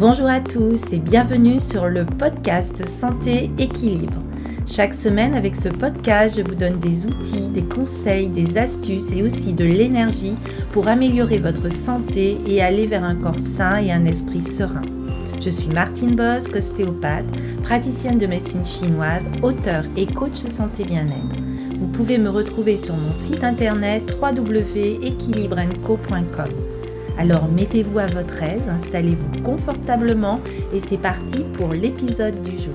Bonjour à tous et bienvenue sur le podcast Santé Équilibre. Chaque semaine avec ce podcast, je vous donne des outils, des conseils, des astuces et aussi de l'énergie pour améliorer votre santé et aller vers un corps sain et un esprit serein. Je suis Martine Bosc, ostéopathe, praticienne de médecine chinoise, auteure et coach santé bien-être. Vous pouvez me retrouver sur mon site internet www.equilibrenco.com. Alors mettez-vous à votre aise, installez-vous confortablement et c'est parti pour l'épisode du jour.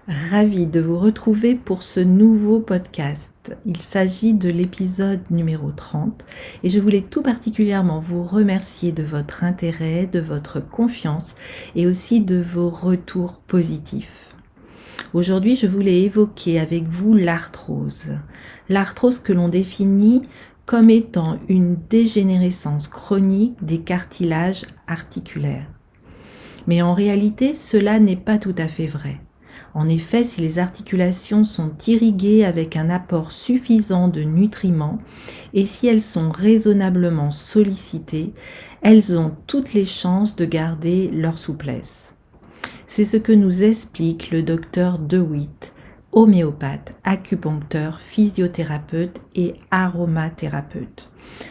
Ravie de vous retrouver pour ce nouveau podcast. Il s'agit de l'épisode numéro 30 et je voulais tout particulièrement vous remercier de votre intérêt, de votre confiance et aussi de vos retours positifs. Aujourd'hui, je voulais évoquer avec vous l'arthrose. L'arthrose que l'on définit comme étant une dégénérescence chronique des cartilages articulaires. Mais en réalité, cela n'est pas tout à fait vrai. En effet, si les articulations sont irriguées avec un apport suffisant de nutriments et si elles sont raisonnablement sollicitées, elles ont toutes les chances de garder leur souplesse. C'est ce que nous explique le docteur DeWitt, homéopathe, acupuncteur, physiothérapeute et aromathérapeute.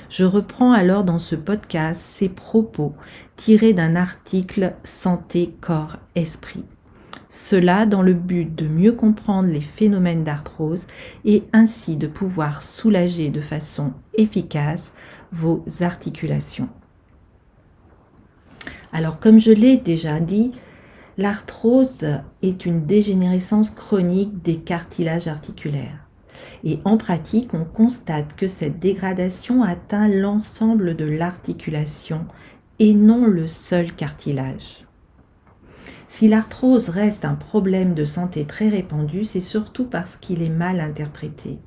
Je reprends alors dans ce podcast ses propos tirés d'un article Santé, corps, esprit. Cela dans le but de mieux comprendre les phénomènes d'arthrose et ainsi de pouvoir soulager de façon efficace vos articulations. Alors comme je l'ai déjà dit, l'arthrose est une dégénérescence chronique des cartilages articulaires. Et en pratique, on constate que cette dégradation atteint l'ensemble de l'articulation et non le seul cartilage. Si l'arthrose reste un problème de santé très répandu, c'est surtout parce qu'il est mal interprété.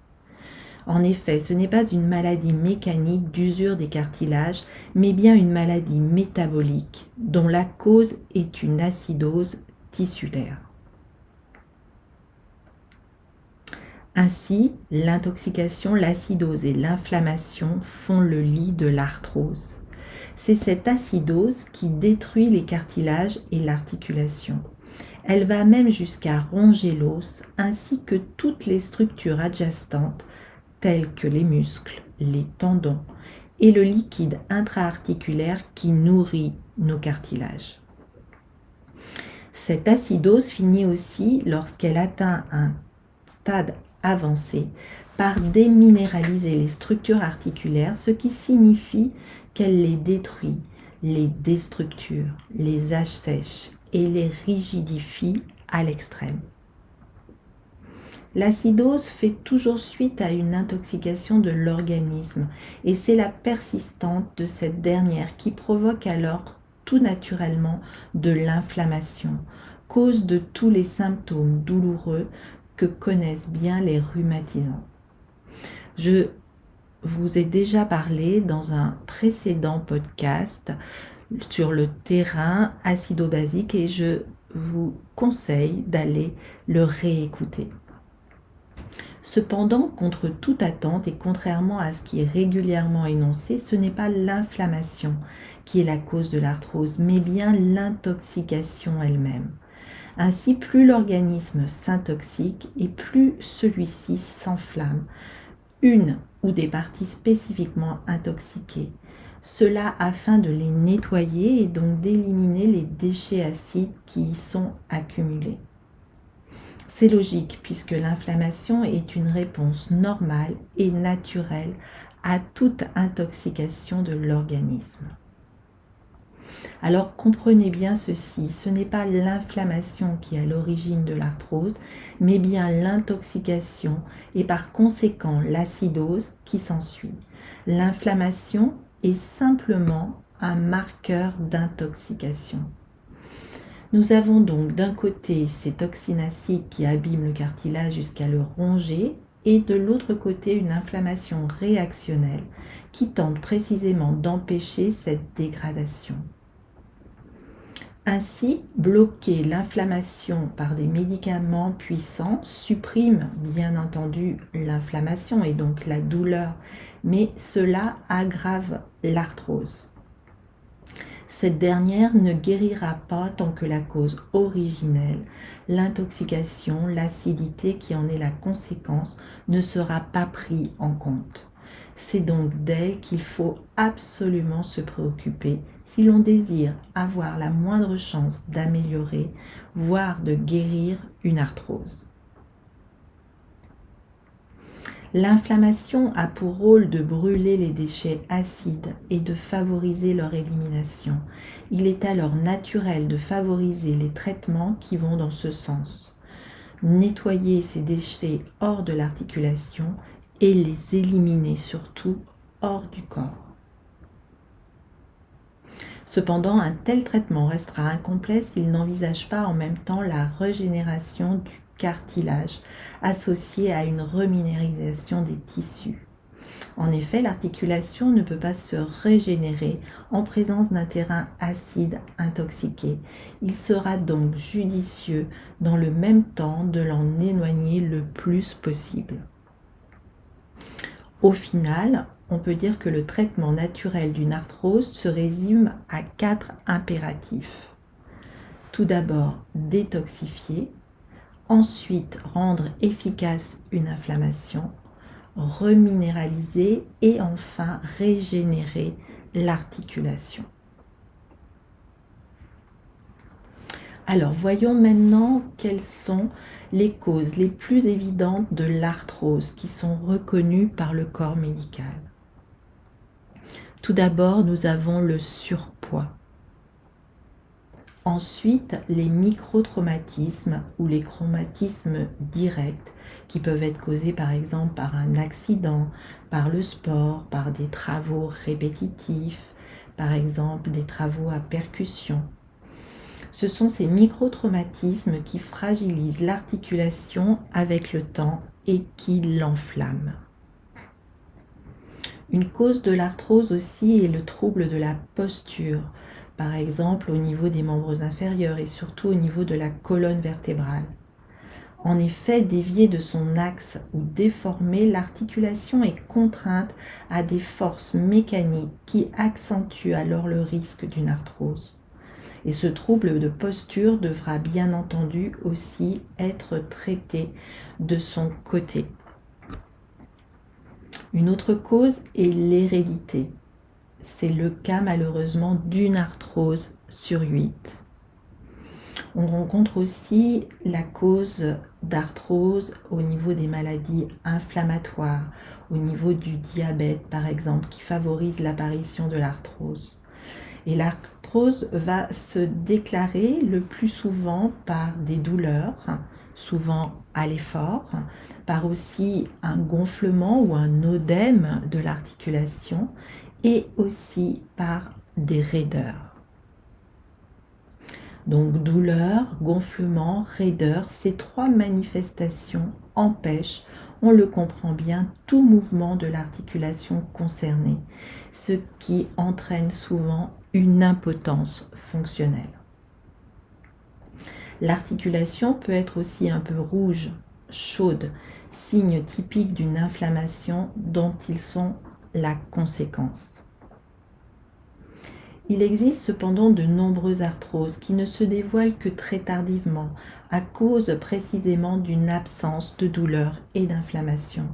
En effet, ce n'est pas une maladie mécanique d'usure des cartilages, mais bien une maladie métabolique dont la cause est une acidose tissulaire. Ainsi, l'intoxication, l'acidose et l'inflammation font le lit de l'arthrose. C'est cette acidose qui détruit les cartilages et l'articulation. Elle va même jusqu'à ronger l'os ainsi que toutes les structures adjacentes tels que les muscles, les tendons et le liquide intra-articulaire qui nourrit nos cartilages. Cette acidose finit aussi, lorsqu'elle atteint un stade avancé, par déminéraliser les structures articulaires, ce qui signifie qu'elle les détruit, les déstructure, les assèche et les rigidifie à l'extrême. L'acidose fait toujours suite à une intoxication de l'organisme et c'est la persistance de cette dernière qui provoque alors tout naturellement de l'inflammation, cause de tous les symptômes douloureux que connaissent bien les rhumatisants. Je vous ai déjà parlé dans un précédent podcast sur le terrain acido-basique et je vous conseille d'aller le réécouter. Cependant, contre toute attente et contrairement à ce qui est régulièrement énoncé, ce n'est pas l'inflammation qui est la cause de l'arthrose, mais bien l'intoxication elle-même. Ainsi, plus l'organisme s'intoxique et plus celui-ci s'enflamme, une ou des parties spécifiquement intoxiquées. Cela afin de les nettoyer et donc d'éliminer les déchets acides qui y sont accumulés. C'est logique puisque l'inflammation est une réponse normale et naturelle à toute intoxication de l'organisme. Alors comprenez bien ceci, ce n'est pas l'inflammation qui est à l'origine de l'arthrose, mais bien l'intoxication et par conséquent l'acidose qui s'ensuit. L'inflammation est simplement un marqueur d'intoxication. Nous avons donc d'un côté ces toxines acides qui abîment le cartilage jusqu'à le ronger et de l'autre côté une inflammation réactionnelle qui tente précisément d'empêcher cette dégradation. Ainsi, bloquer l'inflammation par des médicaments puissants supprime bien entendu l'inflammation et donc la douleur, mais cela aggrave l'arthrose. Cette dernière ne guérira pas tant que la cause originelle, l'intoxication, l'acidité qui en est la conséquence, ne sera pas prise en compte. C'est donc d'elle qu'il faut absolument se préoccuper si l'on désire avoir la moindre chance d'améliorer, voire de guérir une arthrose. L'inflammation a pour rôle de brûler les déchets acides et de favoriser leur élimination. Il est alors naturel de favoriser les traitements qui vont dans ce sens. Nettoyer ces déchets hors de l'articulation et les éliminer surtout hors du corps. Cependant, un tel traitement restera incomplet s'il n'envisage pas en même temps la régénération du cartilage associée à une reminéralisation des tissus. En effet, l'articulation ne peut pas se régénérer en présence d'un terrain acide intoxiqué. Il sera donc judicieux dans le même temps de l'en éloigner le plus possible. Au final, on peut dire que le traitement naturel d'une arthrose se résume à 4 impératifs. Tout d'abord, détoxifier, ensuite rendre efficace une inflammation, reminéraliser et enfin régénérer l'articulation. Alors, voyons maintenant quelles sont les causes les plus évidentes de l'arthrose qui sont reconnues par le corps médical. Tout d'abord, nous avons le surpoids. Ensuite, les microtraumatismes ou les traumatismes directs qui peuvent être causés par exemple par un accident, par le sport, par des travaux répétitifs, par exemple des travaux à percussion. Ce sont ces microtraumatismes qui fragilisent l'articulation avec le temps et qui l'enflamment. Une cause de l'arthrose aussi est le trouble de la posture, par exemple au niveau des membres inférieurs et surtout au niveau de la colonne vertébrale. En effet, déviée de son axe ou déformée, l'articulation est contrainte à des forces mécaniques qui accentuent alors le risque d'une arthrose. Et ce trouble de posture devra bien entendu aussi être traité de son côté. Une autre cause est l'hérédité. C'est le cas malheureusement d'une arthrose sur 8. On rencontre aussi la cause d'arthrose au niveau des maladies inflammatoires, au niveau du diabète par exemple, qui favorise l'apparition de l'arthrose. Et l'arthrose va se déclarer le plus souvent par des douleurs, souvent à l'effort, par aussi un gonflement ou un œdème de l'articulation et aussi par des raideurs. Donc douleur, gonflement, raideur, ces 3 manifestations empêchent, on le comprend bien, tout mouvement de l'articulation concernée, ce qui entraîne souvent une impotence fonctionnelle. L'articulation peut être aussi un peu rouge, chaude, signe typique d'une inflammation dont ils sont la conséquence. Il existe cependant de nombreuses arthroses qui ne se dévoilent que très tardivement, à cause précisément d'une absence de douleur et d'inflammation.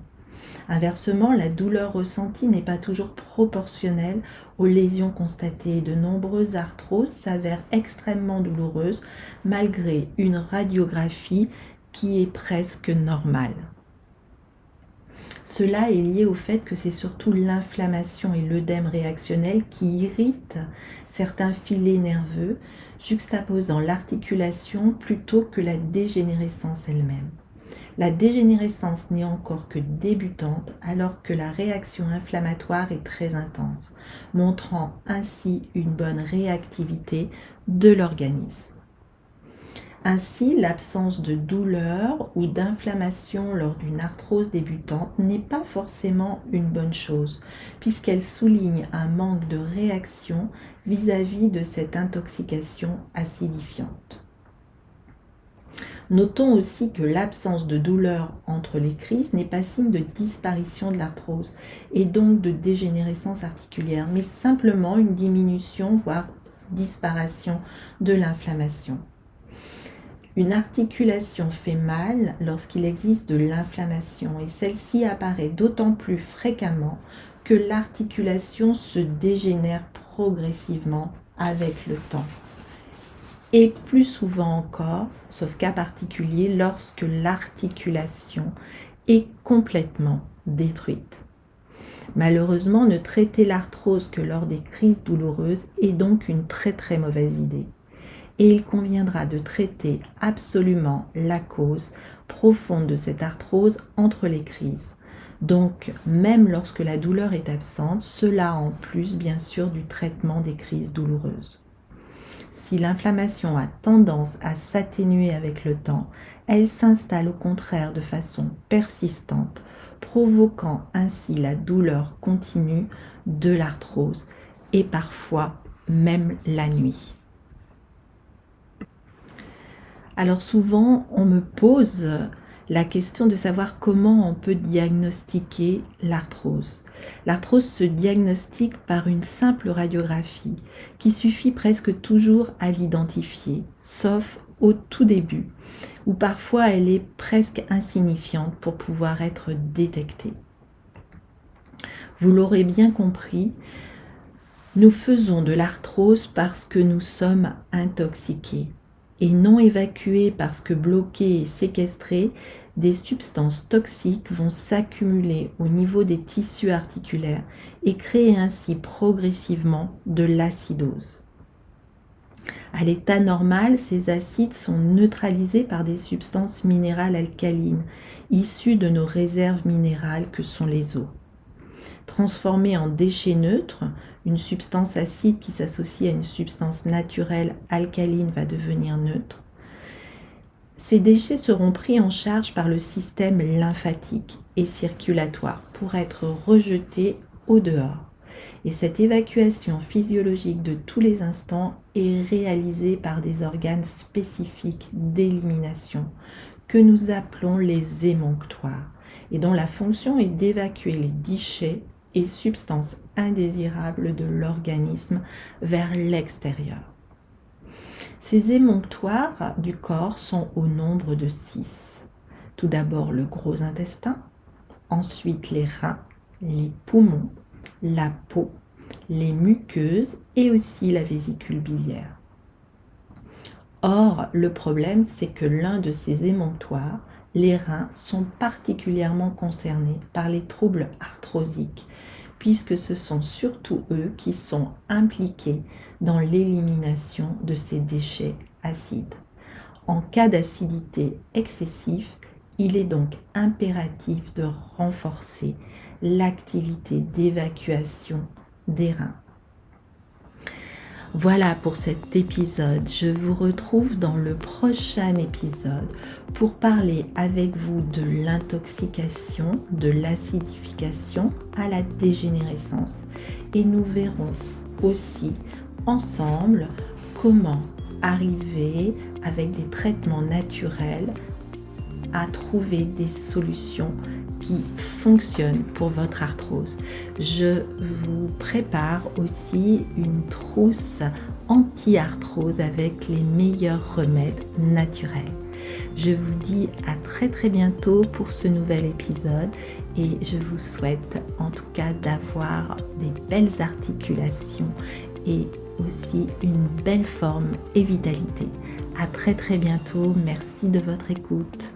Inversement, la douleur ressentie n'est pas toujours proportionnelle aux lésions constatées. De nombreuses arthroses s'avèrent extrêmement douloureuses malgré une radiographie qui est presque normale. Cela est lié au fait que c'est surtout l'inflammation et l'œdème réactionnel qui irritent certains filets nerveux, juxtaposant l'articulation plutôt que la dégénérescence elle-même. La dégénérescence n'est encore que débutante alors que la réaction inflammatoire est très intense, montrant ainsi une bonne réactivité de l'organisme. Ainsi, l'absence de douleur ou d'inflammation lors d'une arthrose débutante n'est pas forcément une bonne chose, puisqu'elle souligne un manque de réaction vis-à-vis de cette intoxication acidifiante. Notons aussi que l'absence de douleur entre les crises n'est pas signe de disparition de l'arthrose et donc de dégénérescence articulaire, mais simplement une diminution, voire disparition de l'inflammation. Une articulation fait mal lorsqu'il existe de l'inflammation et celle-ci apparaît d'autant plus fréquemment que l'articulation se dégénère progressivement avec le temps. Et plus souvent encore, sauf cas particulier, lorsque l'articulation est complètement détruite. Malheureusement, ne traiter l'arthrose que lors des crises douloureuses est donc une très mauvaise idée. Et il conviendra de traiter absolument la cause profonde de cette arthrose entre les crises. Donc, même lorsque la douleur est absente, cela en plus bien sûr du traitement des crises douloureuses. Si l'inflammation a tendance à s'atténuer avec le temps, elle s'installe au contraire de façon persistante, provoquant ainsi la douleur continue de l'arthrose et parfois même la nuit. Alors souvent, on me pose la question de savoir comment on peut diagnostiquer l'arthrose. L'arthrose se diagnostique par une simple radiographie qui suffit presque toujours à l'identifier, sauf au tout début, où parfois elle est presque insignifiante pour pouvoir être détectée. Vous l'aurez bien compris, nous faisons de l'arthrose parce que nous sommes intoxiqués et non évacués parce que bloqués et séquestrés, des substances toxiques vont s'accumuler au niveau des tissus articulaires et créer ainsi progressivement de l'acidose. À l'état normal, ces acides sont neutralisés par des substances minérales alcalines issues de nos réserves minérales que sont les eaux. Transformées en déchets neutres, une substance acide qui s'associe à une substance naturelle alcaline va devenir neutre. Ces déchets seront pris en charge par le système lymphatique et circulatoire pour être rejetés au dehors. Et cette évacuation physiologique de tous les instants est réalisée par des organes spécifiques d'élimination que nous appelons les émonctoires et dont la fonction est d'évacuer les déchets et substances indésirables de l'organisme vers l'extérieur. Ces émonctoires du corps sont au nombre de 6. Tout d'abord le gros intestin, ensuite les reins, les poumons, la peau, les muqueuses et aussi la vésicule biliaire. Or, le problème, c'est que l'un de ces émonctoires, les reins, sont particulièrement concernés par les troubles arthrosiques, puisque ce sont surtout eux qui sont impliqués dans l'élimination de ces déchets acides. En cas d'acidité excessive, il est donc impératif de renforcer l'activité d'évacuation des reins. Voilà pour cet épisode. Je vous retrouve dans le prochain épisode pour parler avec vous de l'intoxication, de l'acidification à la dégénérescence. Et nous verrons aussi ensemble comment arriver avec des traitements naturels à trouver des solutions qui fonctionnent pour votre arthrose. Je vous prépare aussi une trousse anti-arthrose avec les meilleurs remèdes naturels. Je vous dis à très bientôt pour ce nouvel épisode et je vous souhaite en tout cas d'avoir des belles articulations et aussi une belle forme et vitalité. À très bientôt. Merci de votre écoute.